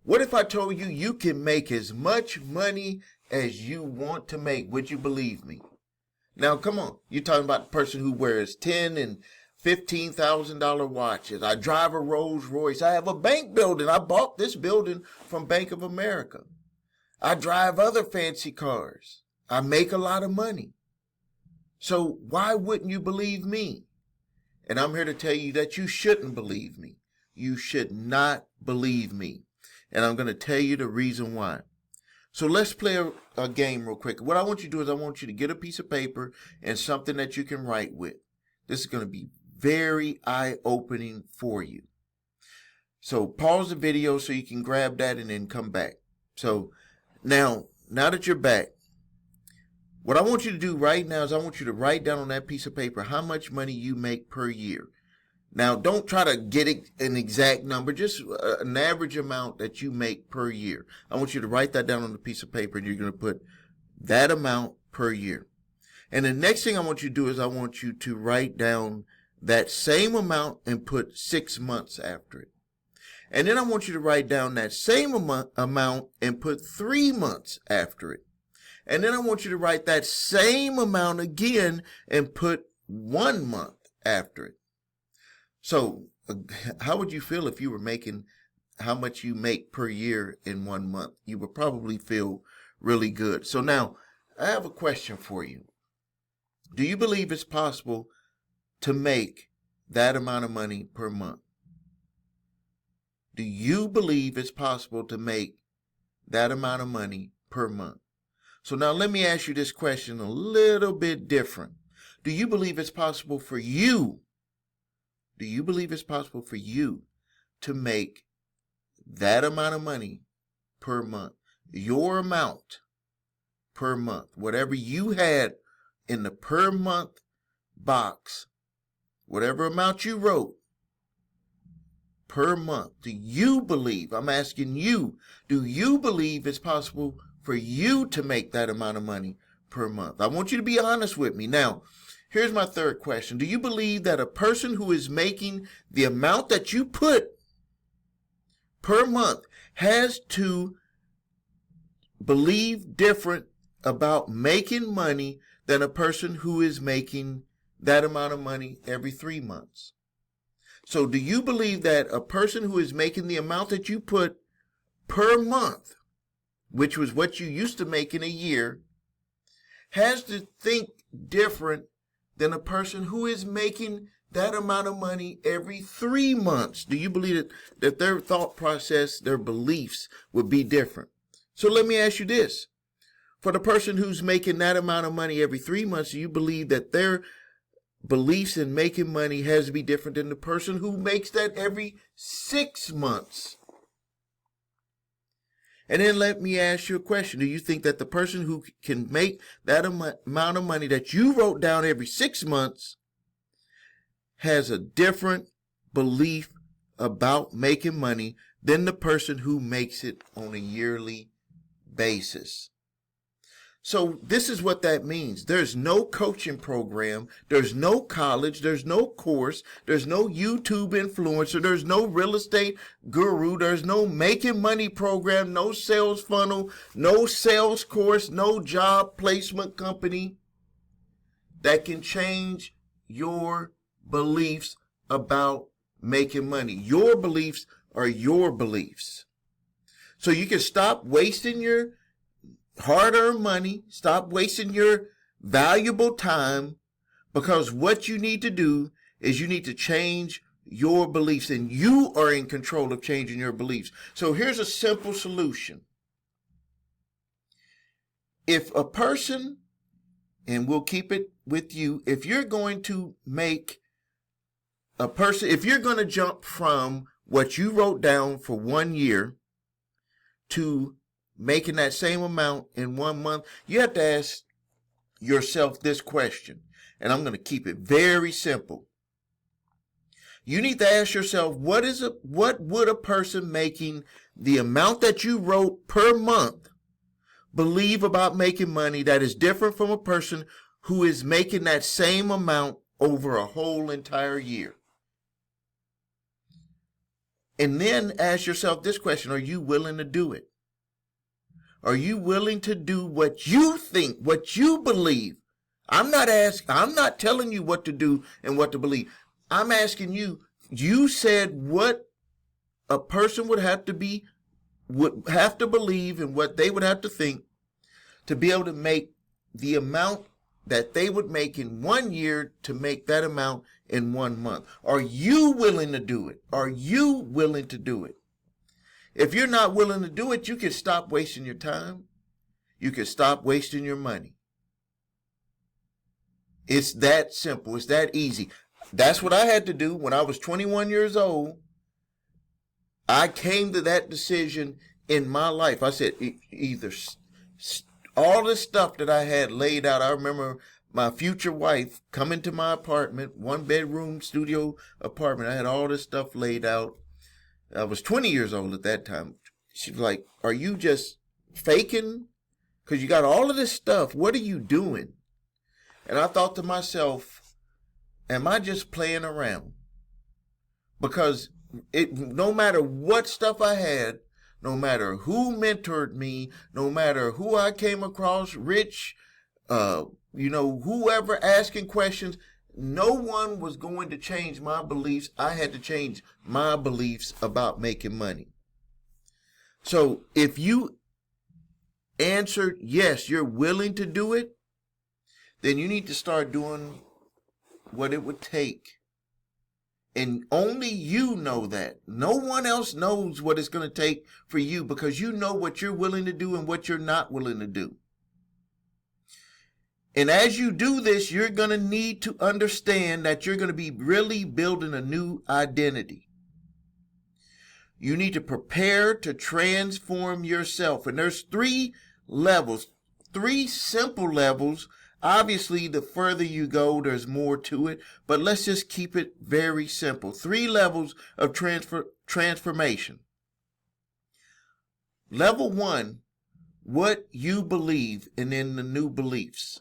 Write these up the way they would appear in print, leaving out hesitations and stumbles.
What if I told you you can make as much money as you want to make? Would you believe me? Now, come on. You're talking about the person who wears $10,000 and $15,000 watches. I drive a Rolls Royce. I have a bank building. I bought this building from Bank of America. I drive other fancy cars. I make a lot of money. So why wouldn't you believe me? And I'm here to tell you that you shouldn't believe me. You should not believe me. And I'm going to tell you the reason why. So let's play a game real quick. What I want you to do is I want you to get a piece of paper and something that you can write with. This is going to be very eye-opening for you. So pause the video so you can grab that and then come back. So now that you're back, what I want you to do right now is I want you to write down on that piece of paper how much money you make per year. Now, don't try to get an exact number, just an average amount that you make per year. I want you to write that down on a piece of paper, and you're going to put that amount per year. And the next thing I want you to do is I want you to write down that same amount and put 6 months after it. And then I want you to write down that same amount and put 3 months after it. And then I want you to write that same amount again and put 1 month after it. So how would you feel if you were making how much you make per year in 1 month? You would probably feel really good. So now I have a question for you. Do you believe it's possible to make that amount of money per month? Do you believe it's possible to make that amount of money per month? So now let me ask you this question a little bit different. Do you believe it's possible for you? Do you believe it's possible for you to make that amount of money per month? Your amount per month, whatever you had in the per month box, whatever amount you wrote per month, do you believe, I'm asking you, do you believe it's possible for you to make that amount of money per month? I want you to be honest with me. Now, here's my third question. Do you believe that a person who is making the amount that you put per month has to believe different about making money than a person who is making that amount of money every 3 months? So do you believe that a person who is making the amount that you put per month, which was what you used to make in a year, has to think different than a person who is making that amount of money every 3 months? Do you believe that their thought process, their beliefs would be different? So let me ask you this. For the person who's making that amount of money every 3 months, do you believe that their beliefs in making money has to be different than the person who makes that every 6 months? And then let me ask you a question. Do you think that the person who can make that amount of money that you wrote down every 6 months has a different belief about making money than the person who makes it on a yearly basis? So this is what that means. There's no coaching program. There's no college. There's no course. There's no YouTube influencer. There's no real estate guru. There's no making money program, no sales funnel, no sales course, no job placement company that can change your beliefs about making money. Your beliefs are your beliefs. So you can stop wasting your hard-earned money, stop wasting your valuable time, because what you need to do is you need to change your beliefs, and you are in control of changing your beliefs. So here's a simple solution. If a person, and we'll keep it with you, if you're going to make a person, if you're going to jump from what you wrote down for 1 year to making that same amount in 1 month, you have to ask yourself this question, and I'm going to keep it very simple. You need to ask yourself, what would a person making the amount that you wrote per month believe about making money that is different from a person who is making that same amount over a whole entire year? And then ask yourself this question: are you willing to do it? Are you willing to do what you think, what you believe? I'm not telling you what to do and what to believe. I'm asking you, you said what a person would have to believe and what they would have to think to be able to make the amount that they would make in 1 year to make that amount in 1 month. Are you willing to do it? Are you willing to do it? If you're not willing to do it, you can stop wasting your time. You can stop wasting your money. It's that simple. It's that easy. That's what I had to do when I was 21 years old. I came to that decision in my life. I said, either all the stuff that I had laid out. I remember my future wife coming to my apartment, 1-bedroom studio apartment. I had all this stuff laid out. I was 20 years old at that time. She was like, are you just faking? Because you got all of this stuff. What are you doing? And I thought to myself, am I just playing around? Because no matter what stuff I had, no matter who mentored me, no matter who I came across, rich, whoever asking questions, no one was going to change my beliefs. I had to change my beliefs about making money. So if you answered yes, you're willing to do it, then you need to start doing what it would take. And only you know that. No one else knows what it's going to take for you, because you know what you're willing to do and what you're not willing to do. And as you do this, you're going to need to understand that you're going to be really building a new identity. You need to prepare to transform yourself. And there's 3 levels, 3 simple levels. Obviously, the further you go, there's more to it, but let's just keep it very simple. 3 levels of transformation. Level 1, what you believe, and then the new beliefs.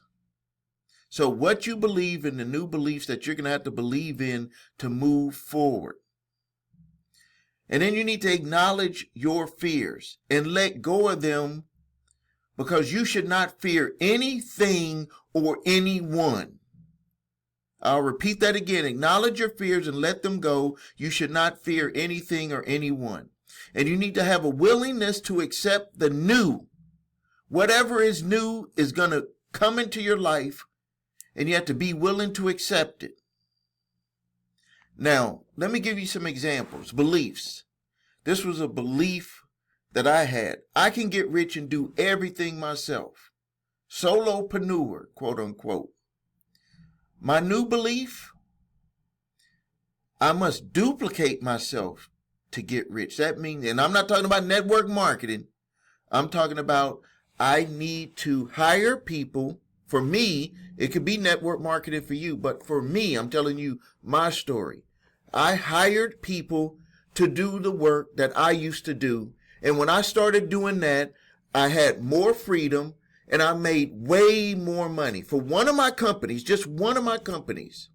So what you believe in, the new beliefs that you're going to have to believe in to move forward. And then you need to acknowledge your fears and let go of them, because you should not fear anything or anyone. I'll repeat that again. Acknowledge your fears and let them go. You should not fear anything or anyone. And you need to have a willingness to accept the new. Whatever is new is going to come into your life, and you have to be willing to accept it. Now, let me give you some examples. Beliefs. This was a belief that I had. I can get rich and do everything myself. Solopreneur, quote unquote. My new belief, I must duplicate myself to get rich. That means, and I'm not talking about network marketing. I'm talking about I need to hire people. For me, it could be network marketing for you, but for me, I'm telling you my story. I hired people to do the work that I used to do. And when I started doing that, I had more freedom and I made way more money. For one of my companies, just one of my companies,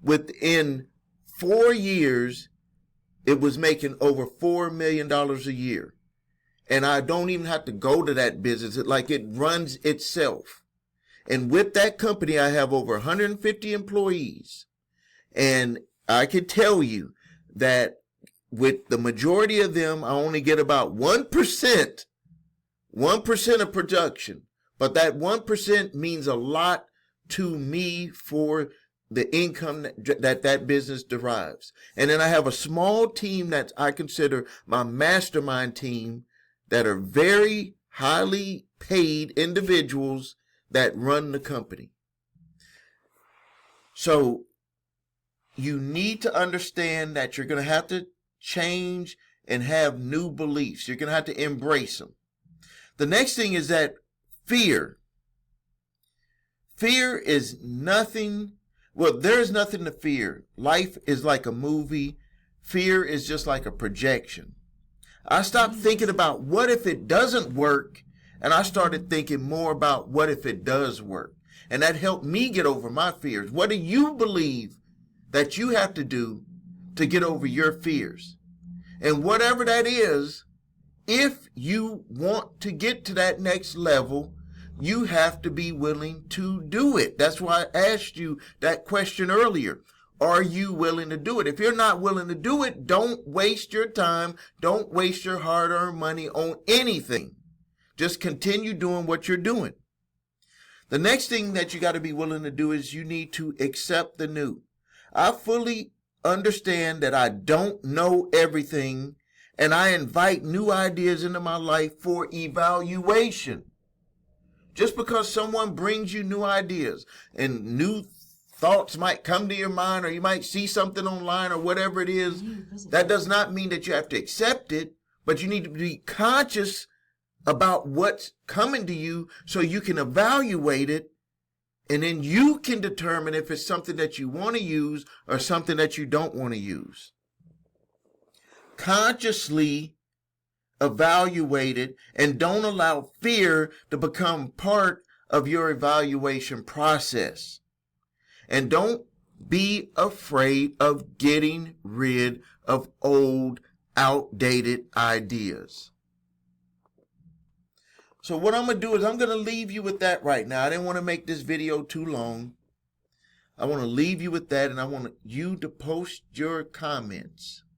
within 4 years, it was making over $4 million a year. And I don't even have to go to that business. It runs itself. And with that company, I have over 150 employees. And I can tell you that with the majority of them, I only get about 1% of production. But that 1% means a lot to me for the income that business derives. And then I have a small team that I consider my mastermind team, that are very highly paid individuals that run the company. So you need to understand that you're going to have to change and have new beliefs. You're going to have to embrace them. The next thing is that fear. Fear is nothing. Well, there's nothing to fear. Life is like a movie. Fear is just like a projection. I stopped thinking about what if it doesn't work, and I started thinking more about what if it does work. And that helped me get over my fears. What do you believe that you have to do to get over your fears. And whatever that is, if you want to get to that next level, you have to be willing to do it. That's why I asked you that question earlier. Are you willing to do it? If you're not willing to do it, don't waste your time. Don't waste your hard-earned money on anything. Just continue doing what you're doing. The next thing that you got to be willing to do is you need to accept the new. I fully understand that I don't know everything, and I invite new ideas into my life for evaluation. Just because someone brings you new ideas and new thoughts might come to your mind, or you might see something online or whatever it is, that does not mean that you have to accept it, but you need to be conscious about what's coming to you so you can evaluate it, and then you can determine if it's something that you want to use or something that you don't want to use. Consciously evaluate it, and don't allow fear to become part of your evaluation process. And don't be afraid of getting rid of old, outdated ideas. So what I'm going to do is I'm going to leave you with that right now. I didn't want to make this video too long. I want to leave you with that, and I want you to post your comments.